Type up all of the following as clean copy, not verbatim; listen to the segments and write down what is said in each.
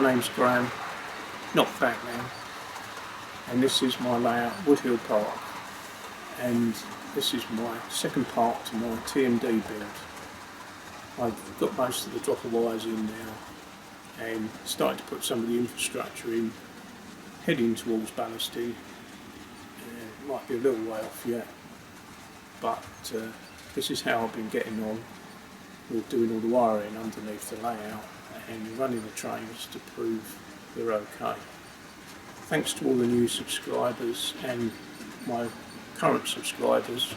name's Graham, not Batman, and this is my layout, Woodhill Park, and this is my second part to my TMD build. I've got most of the dropper wires in now and started to put some of the infrastructure in, heading towards ballasting. Might be a little way off yet, but this is how I've been getting on with doing all the wiring underneath the layout and running the trains to prove they're okay. Thanks to all the new subscribers and my current subscribers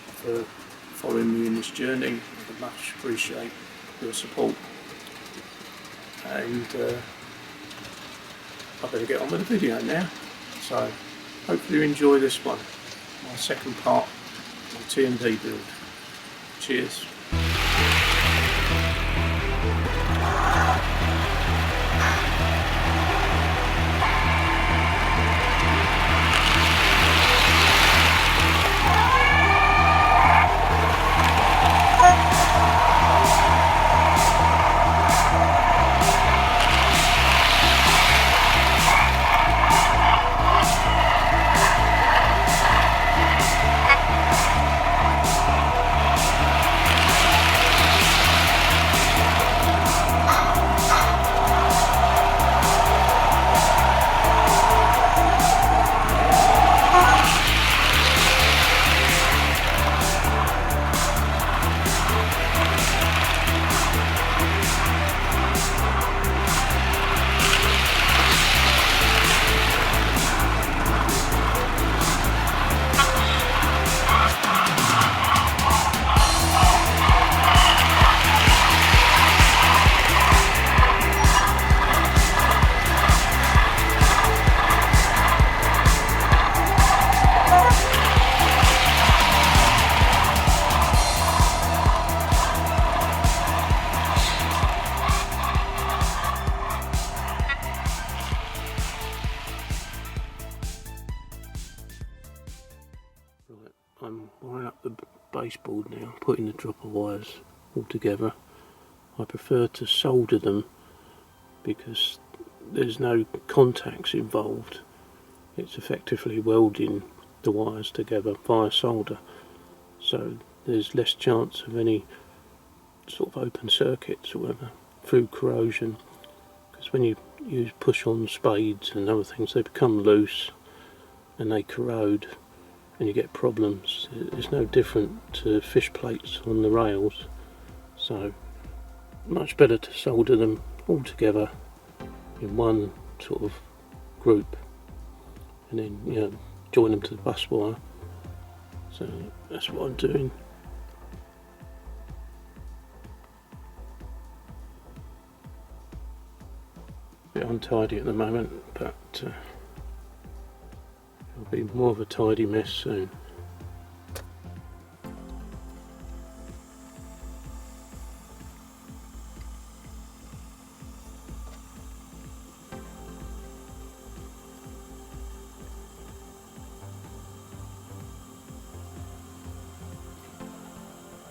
for following me in this journey. I much appreciate your support, and I better get on with the video now. So hopefully you enjoy this one, my second part of the TMD build. Cheers. I'm wiring up the baseboard now, putting the dropper wires all together. I prefer to solder them because there's no contacts involved. It's effectively welding the wires together via solder, so there's less chance of any sort of open circuits or whatever through corrosion, because when you use push-on spades and other things, they become loose and they corrode and you get problems. It's no different to fish plates on the rails, so much better to solder them all together in one sort of group and then join them to the bus wire. So that's what I'm doing. A bit untidy at the moment, but it'll be more of a tidy mess soon.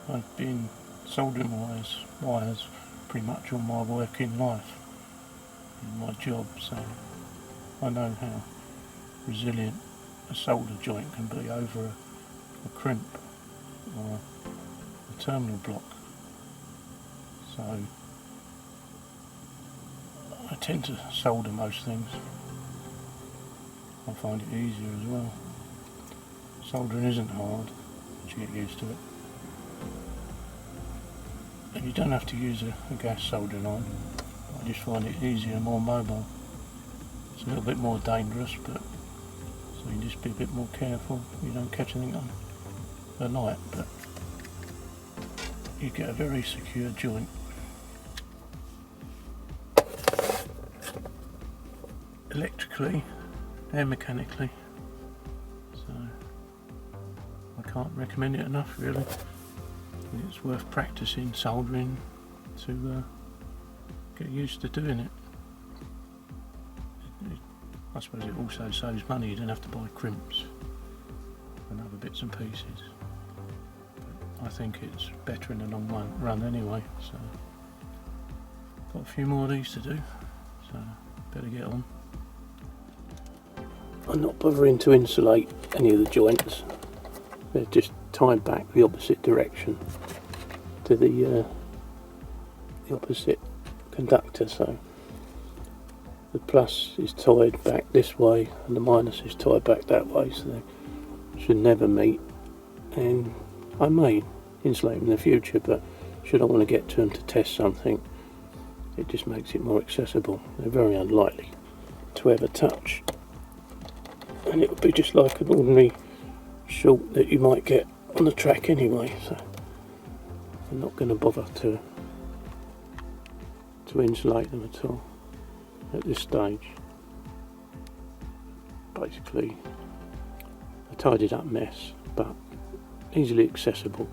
I've been soldering wires pretty much all my working life in my job, so I know how resilient a solder joint can be over a crimp or a terminal block. So I tend to solder most things. I find it easier as well. Soldering isn't hard once you get used to it. And you don't have to use a gas soldering iron. I just find it easier and more mobile. It's a little bit more dangerous, but so you just be a bit more careful you don't catch anything on the light, but you get a very secure joint. Electrically and mechanically, so I can't recommend it enough really. It's worth practicing soldering to get used to doing it. I suppose it also saves money, you don't have to buy crimps and other bits and pieces. But I think it's better in the long run anyway, so got a few more of these to do, so better get on. I'm not bothering to insulate any of the joints, they're just tied back the opposite direction to the opposite conductor, so the plus is tied back this way and the minus is tied back that way, so they should never meet. And I may insulate them in the future, but should I want to get to them to test something, it just makes it more accessible. They're very unlikely to ever touch, and it would be just like an ordinary short that you might get on the track anyway, so I'm not going to bother to insulate them at all at this stage. Basically a tidied up mess, but easily accessible.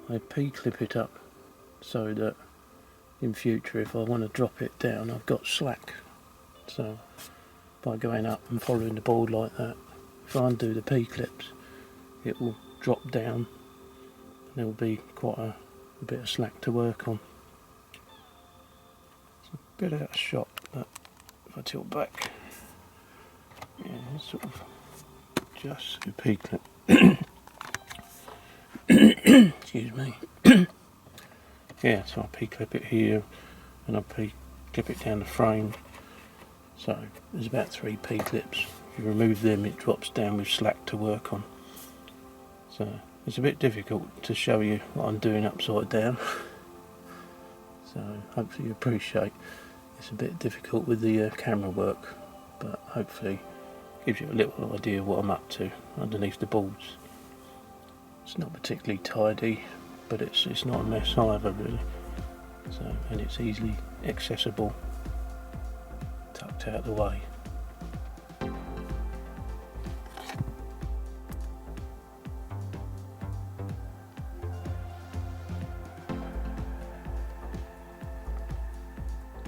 I P-clip it up so that in future if I want to drop it down I've got slack, so by going up and following the board like that, if I undo the P-clips it will drop down and there will be quite a bit of slack to work on. It's a bit out of shot, but if I tilt back, yeah, sort of just the P-clip. Excuse me. Yeah, so I P-clip it here and I P-clip it down the frame. So there's about 3 P-clips. If you remove them it drops down with slack to work on. So It's a bit difficult to show you what I'm doing upside down, so hopefully you appreciate it's a bit difficult with the camera work, but hopefully gives you a little idea of what I'm up to underneath the boards. It's not particularly tidy, but it's not a mess either really. So, and it's easily accessible, tucked out the way.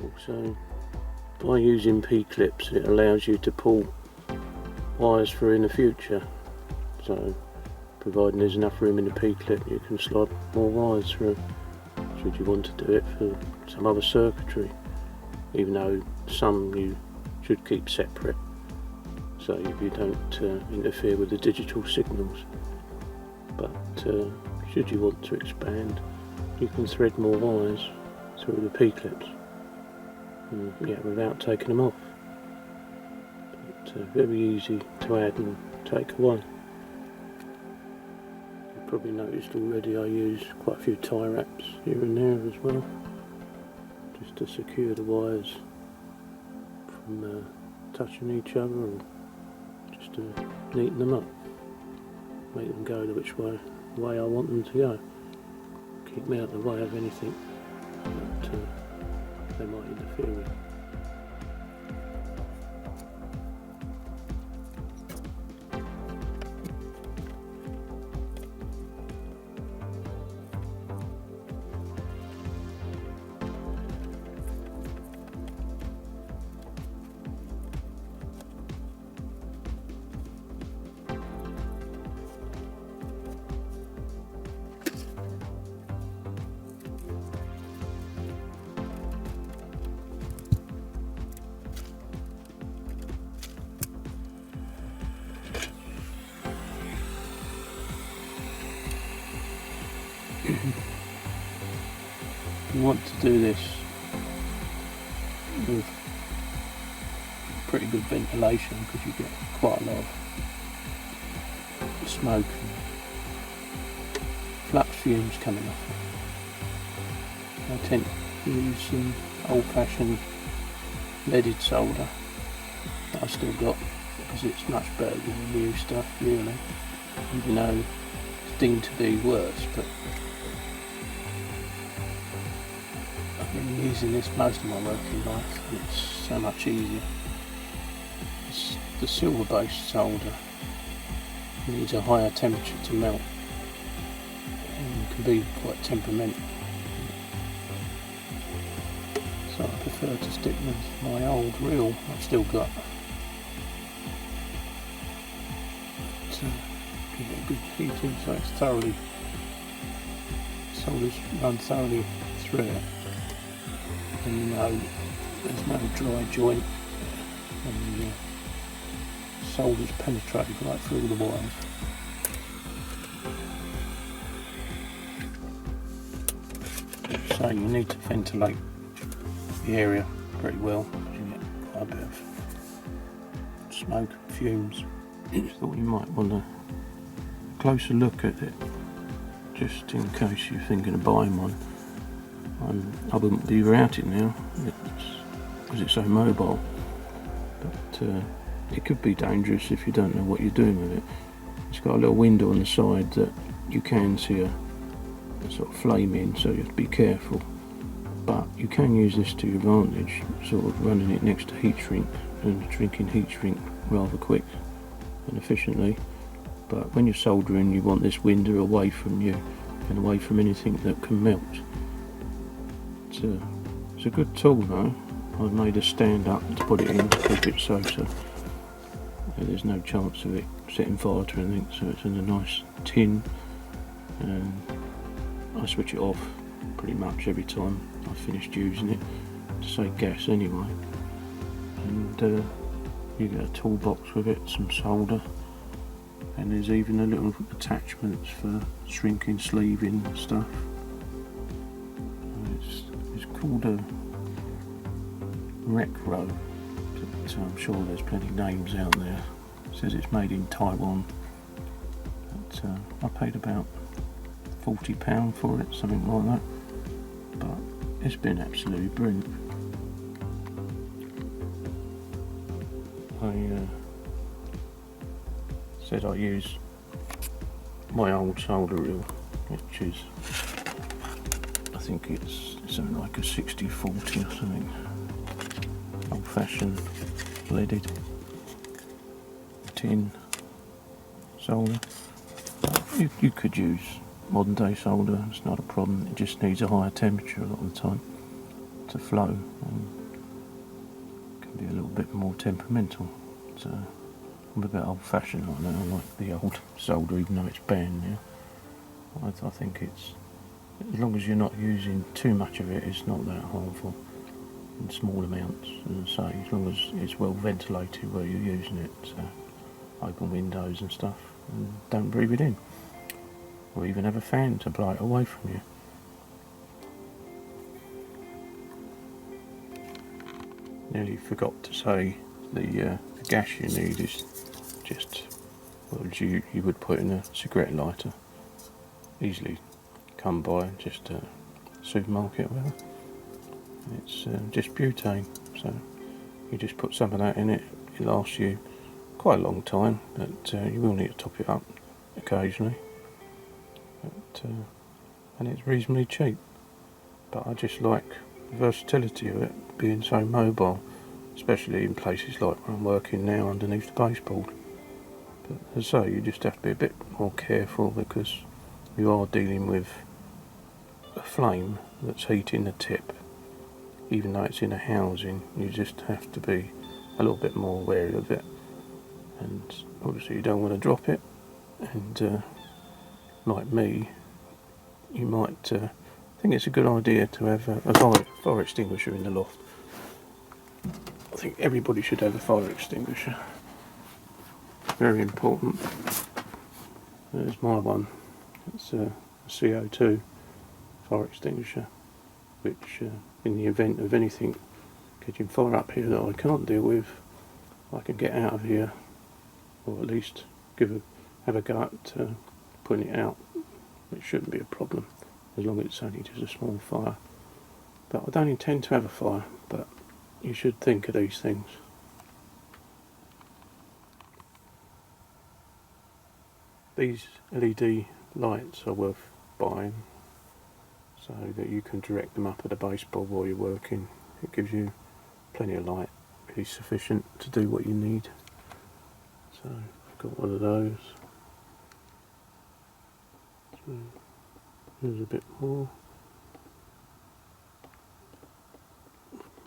Also, by using P-clips, it allows you to pull wires through in the future. So, providing there's enough room in the P-clip, you can slide more wires through, should you want to do it for some other circuitry, even though some you should keep separate, so you don't interfere with the digital signals. But should you want to expand, you can thread more wires through the P-clips, without taking them off. But very easy to add and take away. You've probably noticed already I use quite a few tie wraps here and there as well, just to secure the wires from touching each other, or just to neaten them up, make them go the way I want them to go, keep me out of the way of anything that they might interfere with. You want to do this with pretty good ventilation, because you get quite a lot of smoke and flux fumes coming off it. I tend to use some old-fashioned leaded solder that I've still got, because it's much better than the new stuff really, even though it's deemed to be worse. But I've been using this most of my working life, and it's so much easier. The silver based solder needs a higher temperature to melt and can be quite temperamental, so I prefer to stick with my old reel I've still got to give it a good heating, so it's thoroughly, solder's run thoroughly through it, and you know there's no dry joint, and the solder's penetrated right through the wires. So you need to ventilate the area pretty well, because you get quite a bit of smoke and fumes. Thought you might want a closer look at it, just in case you're thinking of buying one. I wouldn't be without it now, because it's so mobile, but it could be dangerous if you don't know what you're doing with it. It's got a little window on the side that you can see a sort of flame in, so you have to be careful. But you can use this to your advantage, sort of running it next to heat shrink and shrinking heat shrink rather quick and efficiently. But when you're soldering, you want this window away from you and away from anything that can melt. It's a good tool though. I've made a stand up to put it in to keep it safe, so there's no chance of it setting fire to anything. So it's in a nice tin, and I switch it off pretty much every time I've finished using it, to save gas anyway. And you get a toolbox with it, some solder, and there's even a little attachments for shrinking, sleeving and stuff. It's called a Recro, but I'm sure there's plenty of names out there. It says it's made in Taiwan, but I paid about £40 for it, something like that, but it's been absolutely brilliant. I said I use my old solder reel, which is, I think it's something like a 60/40 or something, old fashioned leaded tin solder. You could use modern day solder, it's not a problem, it just needs a higher temperature a lot of the time to flow, and can be a little bit more temperamental. So I'm a bit old fashioned like that. I like the old solder even though it's banned now. I think it's, as long as you're not using too much of it, it's not that harmful in small amounts, and so as long as it's well ventilated where you're using it, so open windows and stuff, and don't breathe it in, or even have a fan to blow it away from you. Nearly forgot to say the gas you need is just, well, as you would put in a cigarette lighter, easily come by just a supermarket or whatever. It's just butane, so you just put some of that in it. It lasts you quite a long time, but you will need to top it up occasionally. But, and it's reasonably cheap. But I just like the versatility of it being so mobile, especially in places like where I'm working now underneath the baseboard. But as I say, you just have to be a bit more careful because you are dealing with a flame that's heating the tip. Even though it's in a housing, you just have to be a little bit more wary of it. And obviously you don't want to drop it, and like me, you might think it's a good idea to have a fire extinguisher in the loft. I think everybody should have a fire extinguisher. Very important. There's my one. It's a CO2 fire extinguisher, which in the event of anything catching fire up here that I can't deal with, I can get out of here, or at least have a go at putting it out. It shouldn't be a problem as long as it's only just a small fire. But I don't intend to have a fire, but you should think of these things. These LED lights are worth buying, so that you can direct them up at the baseboard while you're working. It gives you plenty of light, really sufficient to do what you need. So I've got one of those. So here's a bit more.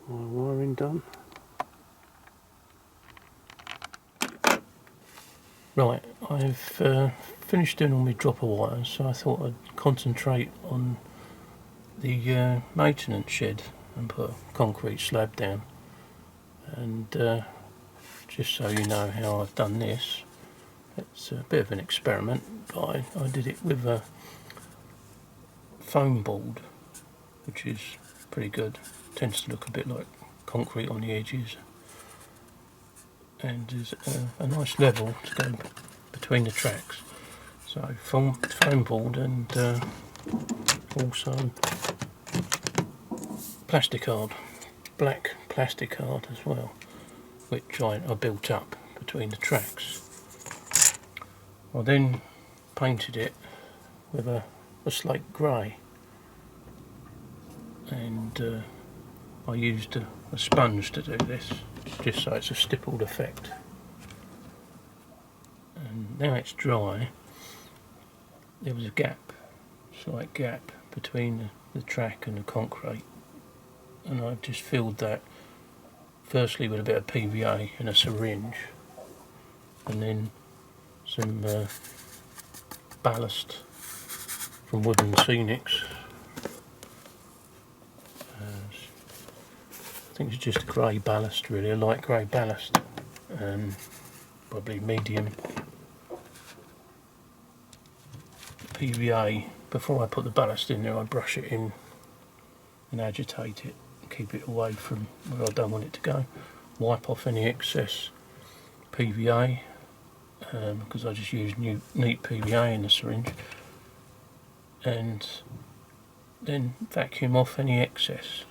My wiring done. Right, I've finished doing all my dropper wires, so I thought I'd concentrate on the maintenance shed and put a concrete slab down. And just so you know how I've done this, it's a bit of an experiment, but I did it with a foam board, which is pretty good. Tends to look a bit like concrete on the edges, and there's a nice level to go between the tracks. So foam board, and also plasticard, black plasticard as well, which I built up between the tracks. I then painted it with a slate grey, and I used a sponge to do this, just so it's a stippled effect. And now it's dry, there was a gap, slight gap between the track and the concrete, and I've just filled that firstly with a bit of PVA and a syringe, and then some ballast from Wooden Scenics. I think it's just a grey ballast, really, a light grey ballast, probably medium PVA. Before I put the ballast in there, I brush it in and agitate it, keep it away from where I don't want it to go. Wipe off any excess PVA, because I just use neat PVA in the syringe, and then vacuum off any excess.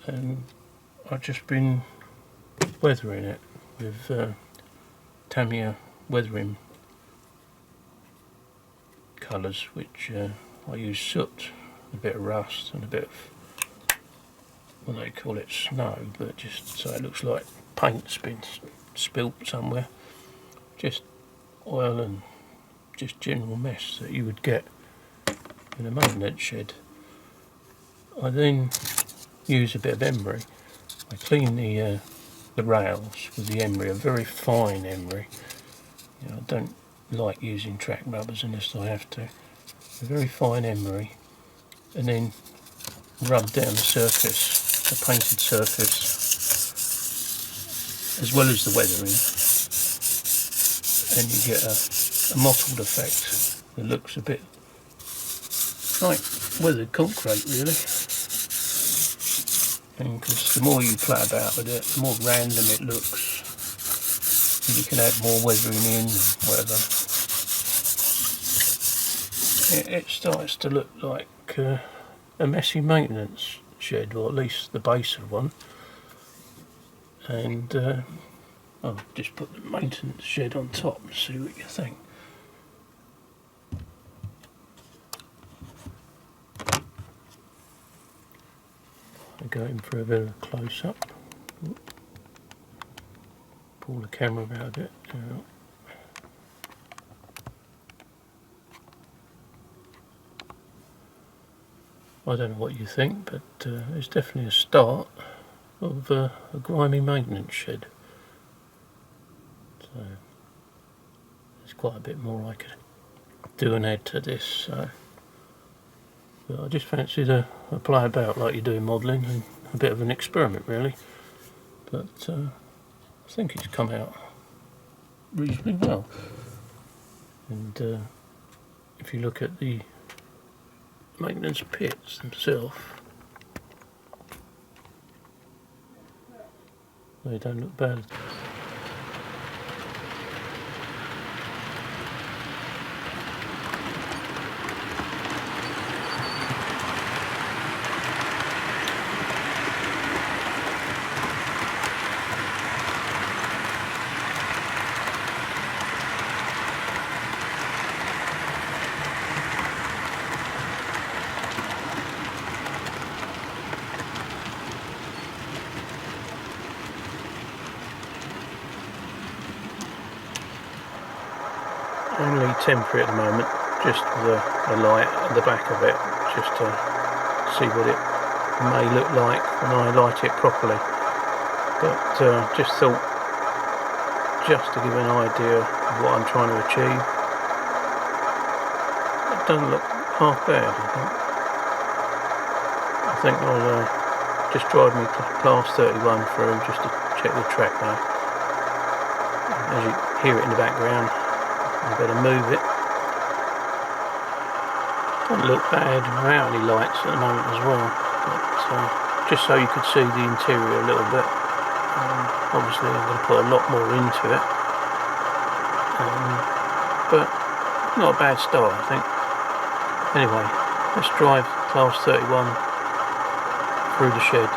And I've just been weathering it with Tamiya weathering colours, which I use soot, a bit of rust and a bit of, well, they call it snow, but just so it looks like paint's been spilt somewhere. Just oil and just general mess that you would get in a maintenance shed. I then use a bit of emery. I clean the rails with the emery, a very fine emery. You know, I don't like using track rubbers unless I have to. A very fine emery, and then rub down the surface, the painted surface, as well as the weathering, and you get a mottled effect that looks a bit like weathered concrete, really. And because the more you play about with it, the more random it looks. And you can add more weathering in, whatever. It starts to look like a messy maintenance shed, or at least the base of one. And I'll just put the maintenance shed on top and see what you think. I go in for a bit of close up. Pull the camera out a bit. I don't know what you think, but it's definitely a start of a grimy maintenance shed. So there's quite a bit more I could do and add to this. So, but I just fancied a play about like you do in modelling, and a bit of an experiment really. But I think it's come out reasonably well. And if you look at the maintenance pits themselves, they don't look bad. Only temporary at the moment, just the light at the back of it, just to see what it may look like when I light it properly. But just thought, just to give an idea of what I'm trying to achieve. It doesn't look half bad, I think. I think I'll just drive me class 31 through just to check the track now. As you hear it in the background, I better move it. Doesn't look bad without any lights at the moment as well, but just so you could see the interior a little bit. Obviously I'm going to put a lot more into it, but not a bad start, I think. Anyway, let's drive class 31 through the shed.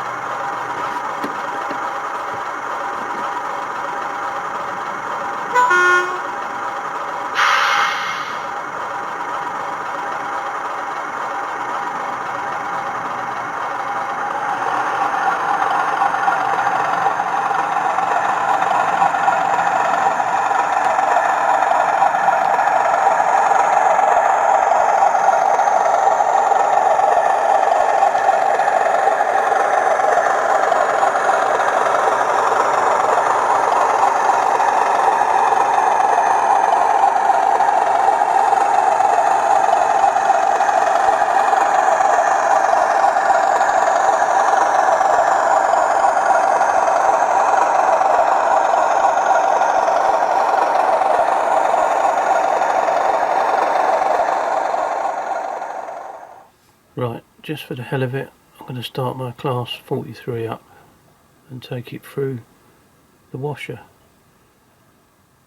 Right, just for the hell of it, I'm going to start my class 43 up and take it through the washer.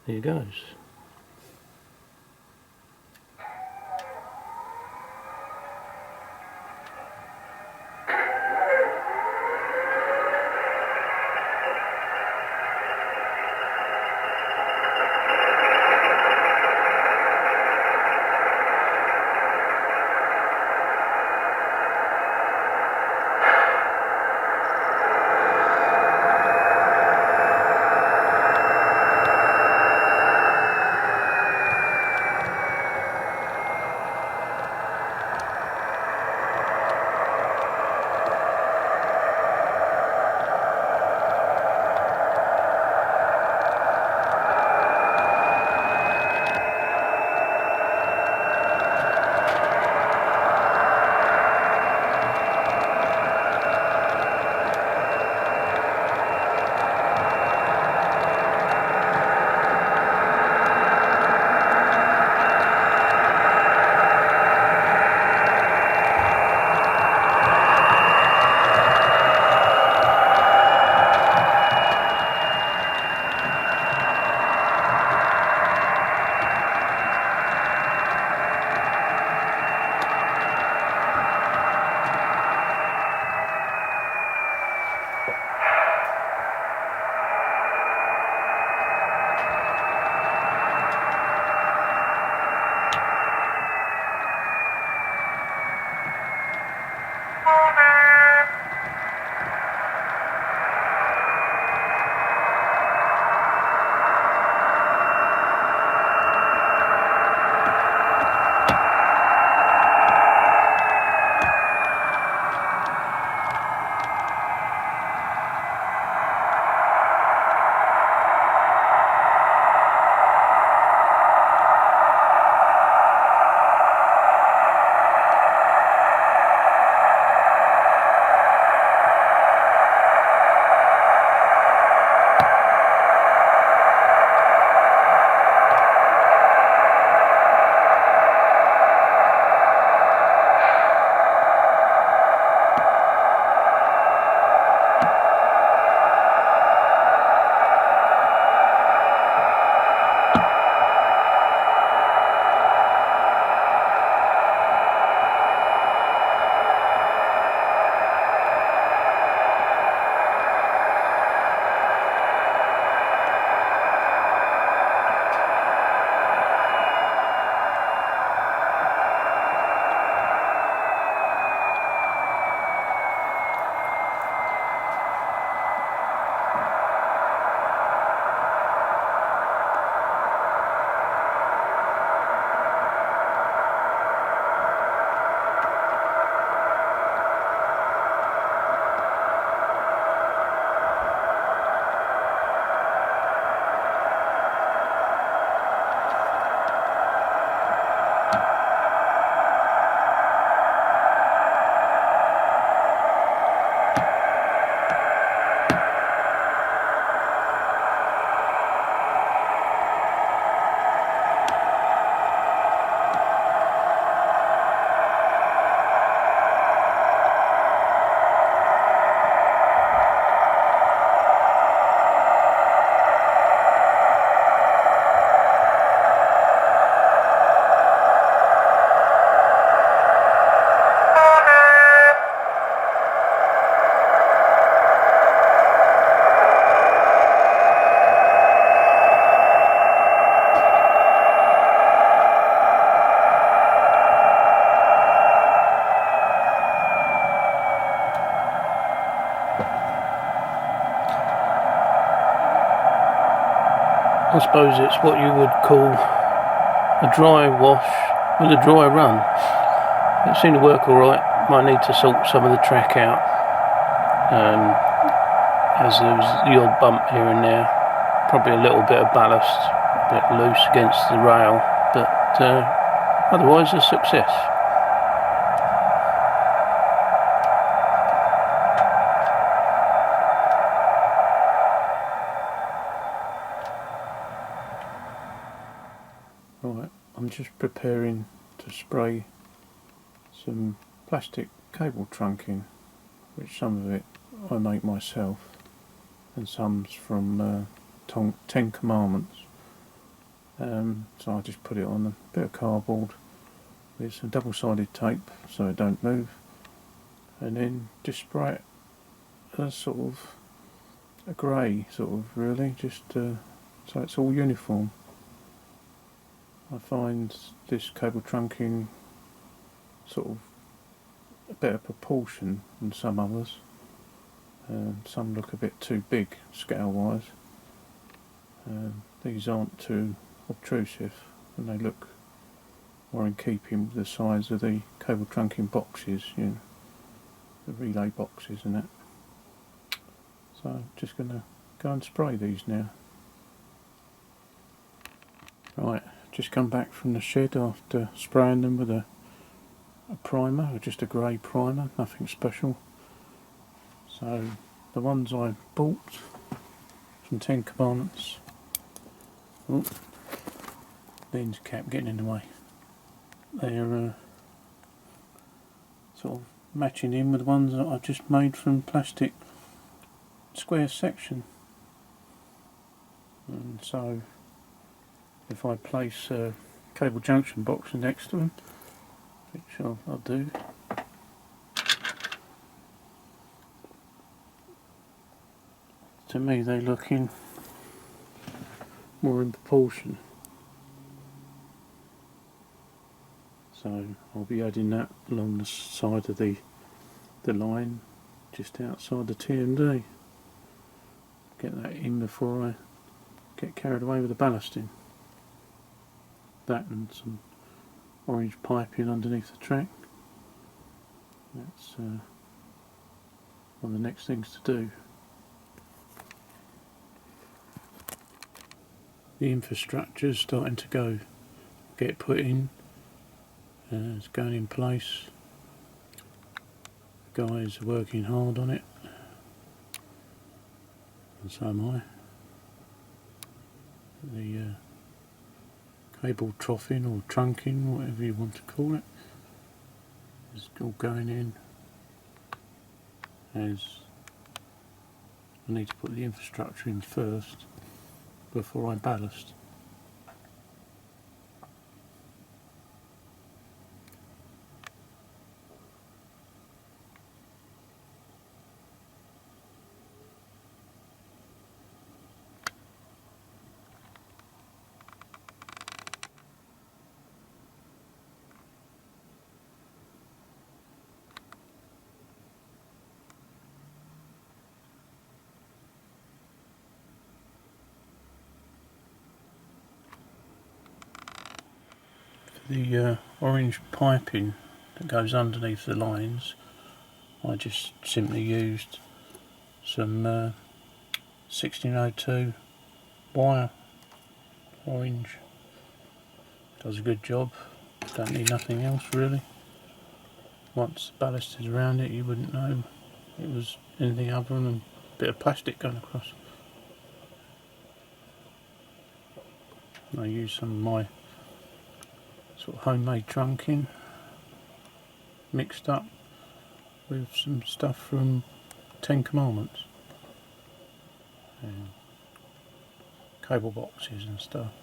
Here goes. I suppose it's what you would call a dry wash with a dry run. It seemed to work alright. Might need to sort some of the track out, as there was the odd bump here and there. Probably a little bit of ballast, a bit loose against the rail, but otherwise a success. Right, I'm just preparing to spray some plastic cable trunking, which some of it I make myself and some's from 10 Commandments. So I just put it on a bit of cardboard with some double-sided tape so it don't move, and then just spray it as sort of a grey sort of, really, just so it's all uniform. I find this cable trunking sort of a better proportion than some others. Some look a bit too big scale wise. These aren't too obtrusive, and they look more in keeping with the size of the cable trunking boxes, you know, the relay boxes and that. So I'm just going to go and spray these now. Right, just come back from the shed after spraying them with a primer, or just a grey primer, nothing special. So the ones I bought from 10 Commandments, oh, lens cap getting in the way, they're sort of matching in with the ones that I've just made from plastic square section. And so if I place a cable junction box next to them, which I'll do, to me they look in more in proportion. So I'll be adding that along the side of the line just outside the TMD. Get that in before I get carried away with the ballasting. That and some orange piping underneath the track. That's one of the next things to do. The infrastructure is starting to get put in. It's going in place. The guys are working hard on it, and so am I. The cable troughing or trunking, whatever you want to call it, is all going in, as I need to put the infrastructure in first before I ballast. The orange piping that goes underneath the lines, I just simply used some 1602 wire, orange. Does a good job, don't need nothing else really. Once the ballast is around it, you wouldn't know it was anything other than a bit of plastic going across. I use some of my sort of homemade trunking mixed up with some stuff from 10 Commandments and cable boxes and stuff.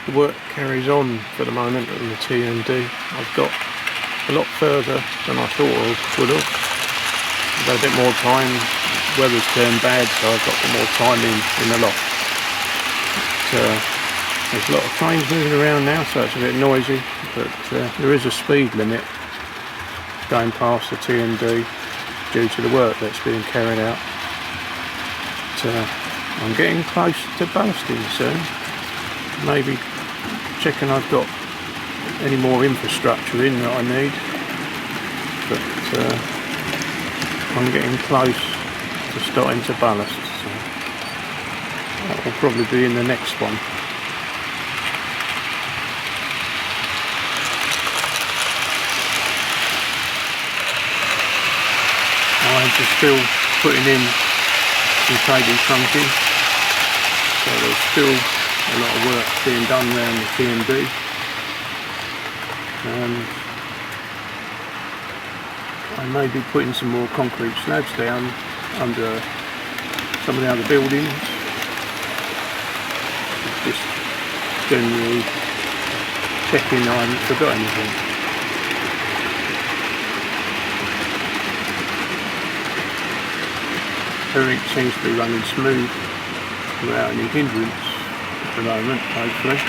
the work carries on for the moment on the TMD. I've got a lot further than I thought I would have. I've had a bit more time. Weather's turned bad, so I've got a bit more time in the lot. There's a lot of trains moving around now, so it's a bit noisy, but there is a speed limit going past the TMD due to the work that's being carried out. I'm getting close to ballasting soon. Maybe checking I've got any more infrastructure in that I need, but I'm getting close to starting to ballast, so that will probably be in the next one. I'm just still putting in some cable trunking, so there's still a lot of work being done there in the TMD. I may be putting some more concrete slabs down under some of the other buildings, just generally checking I haven't forgot anything. Everything seems to be running smooth without any hindrance at the moment, hopefully.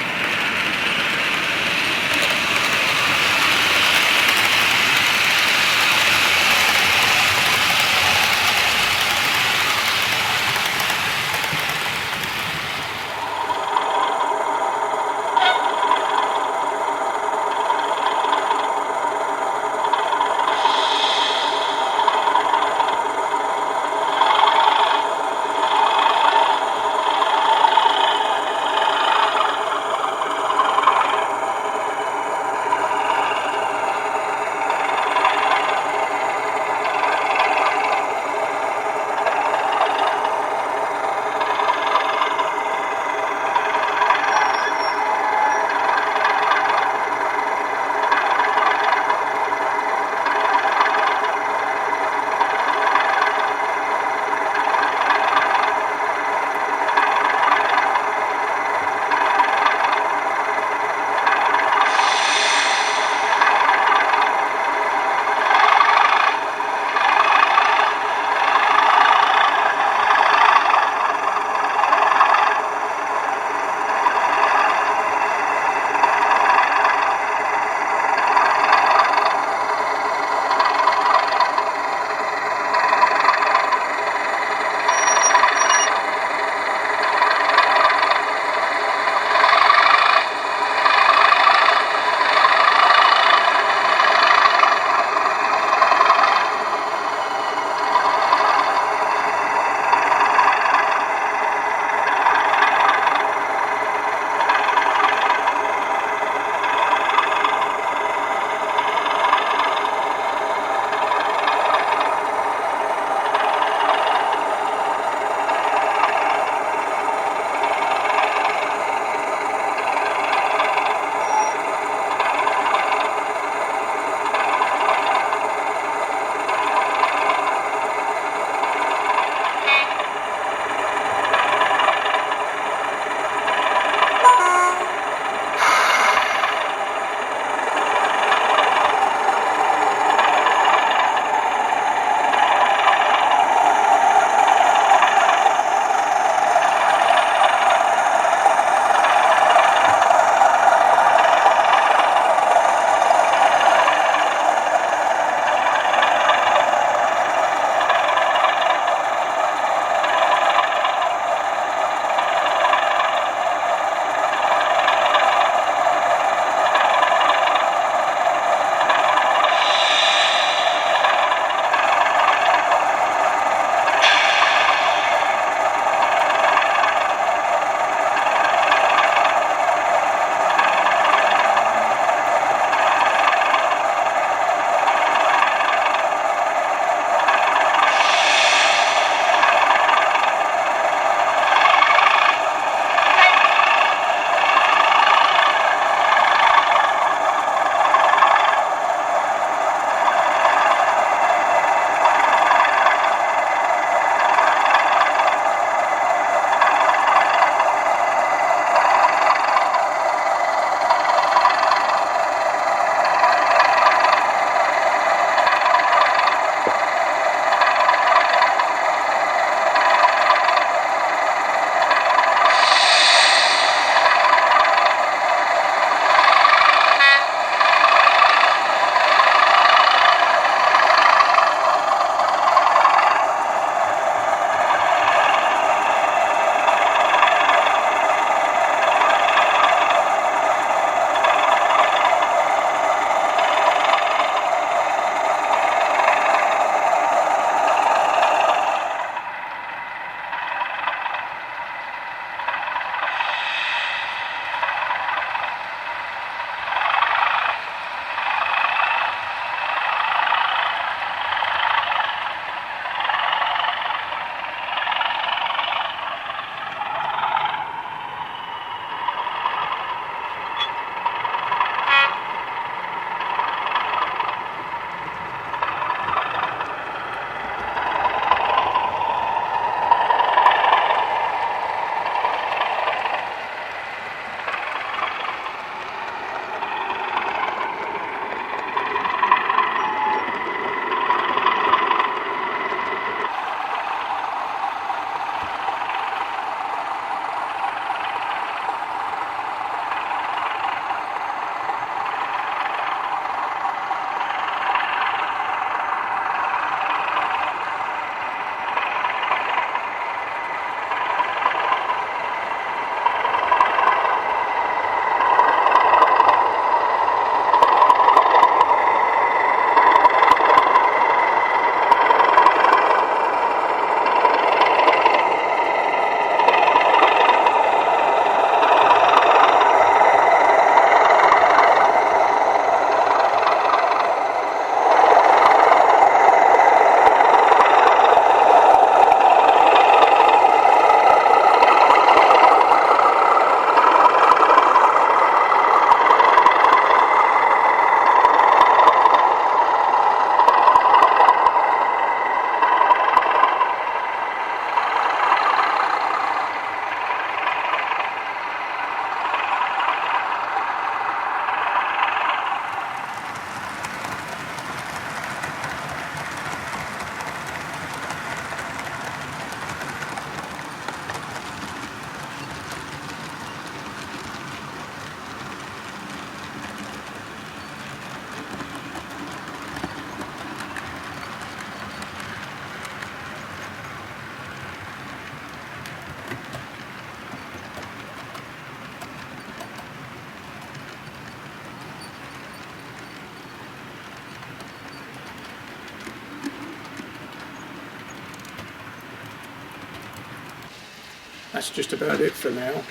that's just about it for now.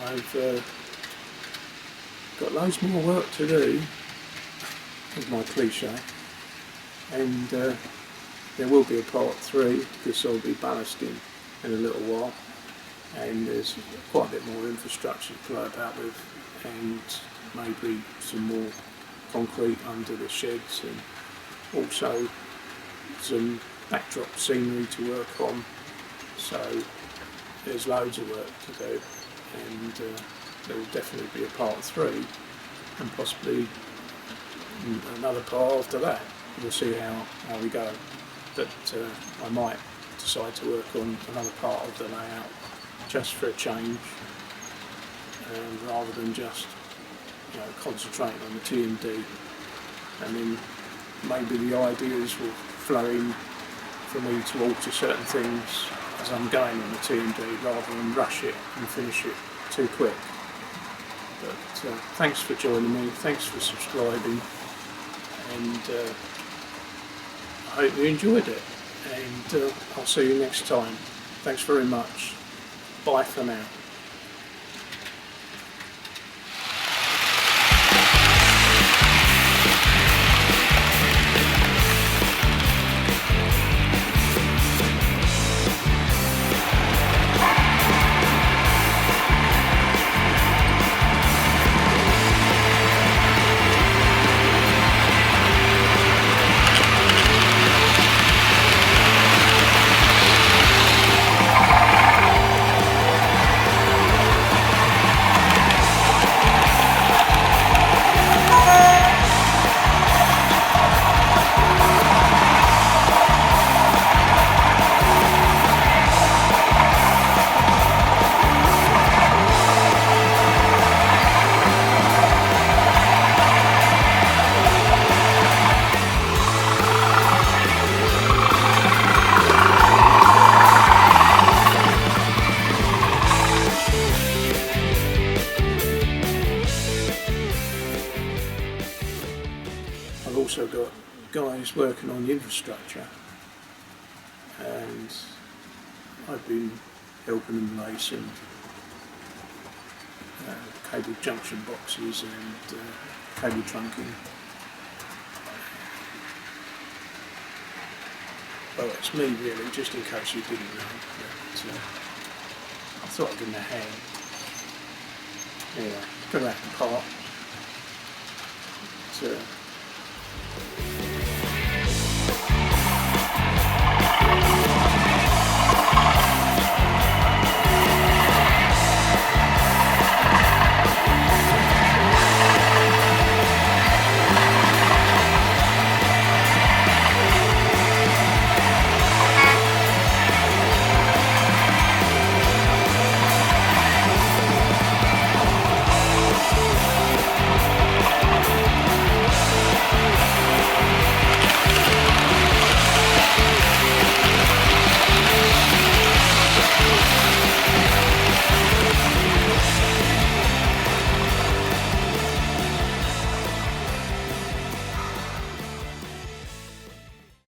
I've got loads more work to do with my cliche, and there will be a part 3 because I'll be ballasting in a little while, and there's quite a bit more infrastructure to play about with, and maybe some more concrete under the sheds, and also some backdrop scenery to work on. So there's loads of work to do, and there will definitely be a part 3 and possibly another part after that. We'll see how we go, but I might decide to work on another part of the layout just for a change, rather than just concentrating on the TMD, and then maybe the ideas will flow in for me to alter certain things as I'm going on the TMD rather than rush it and finish it too quick. But thanks for joining me, thanks for subscribing, and I hope you enjoyed it, and I'll see you next time. Thanks very much. Bye for now. I've also got guys working on the infrastructure, and I've been helping them lay some cable junction boxes and cable trunking. Well, it's me really, just in case you didn't know, but I thought I'd give them a hand. Anyway, got that apart.